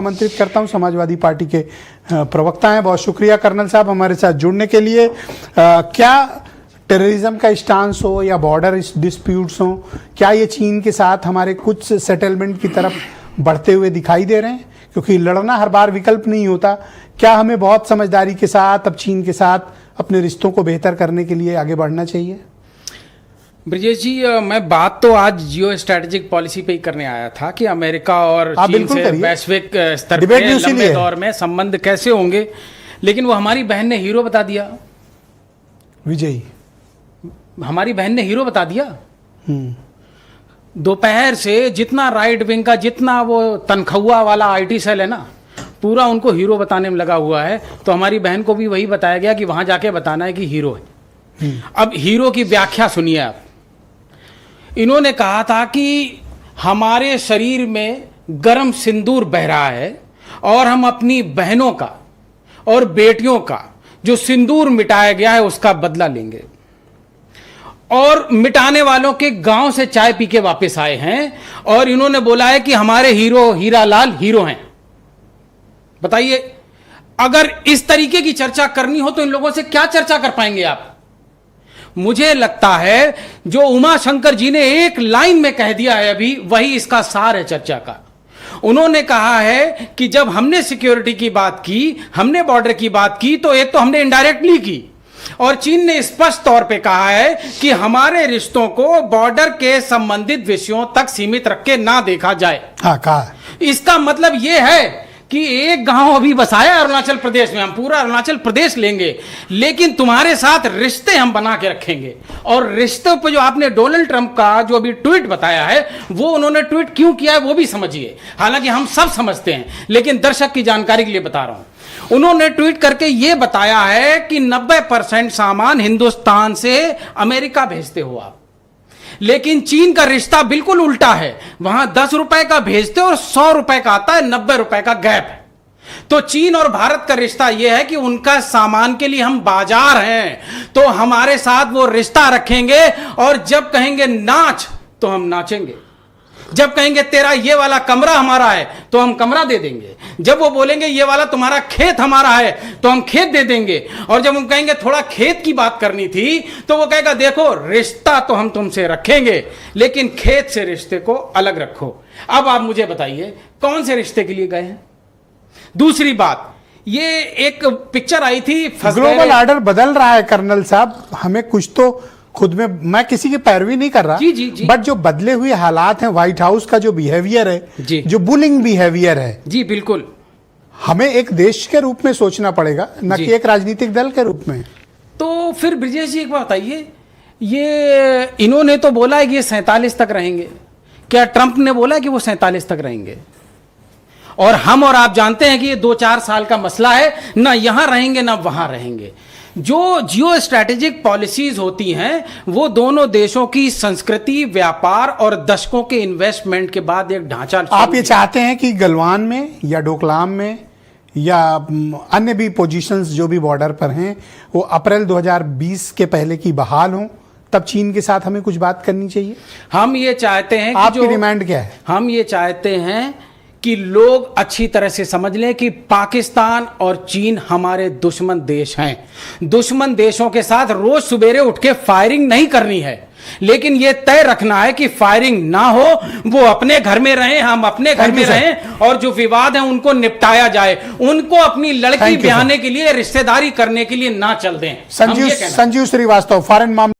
आमंत्रित करता हूं। समाजवादी पार्टी के प्रवक्ता हैं, बहुत शुक्रिया कर्नल साहब हमारे साथ जुड़ने के लिए। क्या टेररिज्म का स्टांस हो या बॉर्डर डिस्प्यूट्स हो, क्या ये चीन के साथ हमारे कुछ सेटलमेंट की तरफ बढ़ते हुए दिखाई दे रहे हैं? क्योंकि लड़ना हर बार विकल्प नहीं होता। क्या हमें बहुत समझदारी के साथ अब चीन के साथ अपने रिश्तों को बेहतर करने के लिए आगे बढ़ना चाहिए? ब्रजेश जी, मैं बात तो आज जियो स्ट्रेटेजिक पॉलिसी पे ही करने आया था कि अमेरिका और चीन से वैश्विक स्तर पे लंबे दौर में संबंध कैसे होंगे, लेकिन वो हमारी बहन ने हीरो बता दिया। विजयी हमारी बहन ने हीरो बता दिया। दोपहर से जितना राइट विंग का जितना वो तनख्वाह वाला आईटी सेल है ना, पूरा उनको हीरो बताने में लगा हुआ है। तो हमारी बहन को भी वही बताया गया कि वहां जाके बताना है कि हीरो है। अब हीरो की व्याख्या सुनिए आप। इन्होंने कहा था कि हमारे शरीर में गर्म सिंदूर बह रहा है और हम अपनी बहनों का और बेटियों का जो सिंदूर मिटाया गया है उसका बदला लेंगे। और मिटाने वालों के गांव से चाय पी के वापस आए हैं और इन्होंने बोला है कि हमारे हीरो हीरालाल हीरो हैं। बताइए, अगर इस तरीके की चर्चा करनी हो तो इन लोगों से क्या चर्चा कर पाएंगे आप? मुझे लगता है जो उमा शंकर जी ने एक लाइन में कह दिया है अभी, वही इसका सार है चर्चा का। उन्होंने कहा है कि जब हमने सिक्योरिटी की बात की, हमने बॉर्डर की बात की, तो एक तो हमने इनडायरेक्टली की और चीन ने स्पष्ट तौर पे कहा है कि हमारे रिश्तों को बॉर्डर के संबंधित विषयों तक सीमित रख के ना देखा जाए। हाँ, कहा। इसका मतलब यह है कि एक गांव अभी बसाया अरुणाचल प्रदेश में, हम पूरा अरुणाचल प्रदेश लेंगे, लेकिन तुम्हारे साथ रिश्ते हम बना के रखेंगे। और रिश्तों पे जो आपने डोनाल्ड ट्रंप का जो अभी ट्वीट बताया है, वो उन्होंने ट्वीट क्यों किया है वो भी समझिए। हालांकि हम सब समझते हैं, लेकिन दर्शक की जानकारी के लिए बता रहा हूं। उन्होंने ट्वीट करके ये बताया है कि 90% सामान हिंदुस्तान से अमेरिका भेजते हो आप, लेकिन चीन का रिश्ता बिल्कुल उल्टा है। वहां 10 रुपए का भेजते और 100 रुपए का आता है, 90 रुपए का गैप है। तो चीन और भारत का रिश्ता यह है कि उनका सामान के लिए हम बाजार हैं, तो हमारे साथ वो रिश्ता रखेंगे और जब कहेंगे नाच तो हम नाचेंगे, जब कहेंगे तेरा ये वाला कमरा हमारा है तो हम कमरा दे देंगे, जब वो बोलेंगे ये वाला तुम्हारा खेत हमारा है तो हम खेत दे देंगे, और जब हम कहेंगे थोड़ा खेत की बात करनी थी तो वो कहेगा देखो रिश्ता तो हम तुमसे रखेंगे, लेकिन खेत से रिश्ते को अलग रखो। अब आप मुझे बताइए कौन से रिश्ते के लिए गए हैं? दूसरी बात, ये एक पिक्चर आई थी, ग्लोबल ऑर्डर बदल रहा है कर्नल साहब, हमें कुछ तो खुद में, मैं किसी की पैरवी नहीं कर रहा, जी। बट जो बदले हुए हालात हैं, व्हाइट हाउस का जो बिहेवियर है, जो बुलिंग बिहेवियर है, जी बिल्कुल, हमें एक देश के रूप में सोचना पड़ेगा, न कि एक राजनीतिक दल के रूप में। तो फिर ब्रजेश जी एक बात बताइए, ये इन्होंने तो बोला है कि ये 47 तक रहेंगे। क्या ट्रंप ने बोला है कि वो 47 तक रहेंगे? और हम और आप जानते हैं कि ये 2-4 साल का मसला है, ना यहां रहेंगे ना वहां रहेंगे। जो जियो स्ट्रैटेजिक पॉलिसीज होती हैं वो दोनों देशों की संस्कृति, व्यापार और दशकों के इन्वेस्टमेंट के बाद एक ढांचा। आप ये चाहते हैं कि गलवान में या डोकलाम में या अन्य भी पोजीशंस जो भी बॉर्डर पर हैं वो अप्रैल 2020 के पहले की बहाल हों, तब चीन के साथ हमें कुछ बात करनी चाहिए? हम ये चाहते हैं कि आपकी डिमांड क्या है? हम ये चाहते हैं कि लोग अच्छी तरह से समझ लें कि पाकिस्तान और चीन हमारे दुश्मन देश हैं। दुश्मन देशों के साथ रोज सवेरे उठ के फायरिंग नहीं करनी है, लेकिन यह तय रखना है कि फायरिंग ना हो, वो अपने घर में रहें, हम अपने घर में रहें, और जो विवाद है उनको निपटाया जाए। उनको अपनी लड़की ब्याहने के लिए, रिश्तेदारी करने के लिए ना चल दें। संजीव श्रीवास्तव, फॉरेन मामले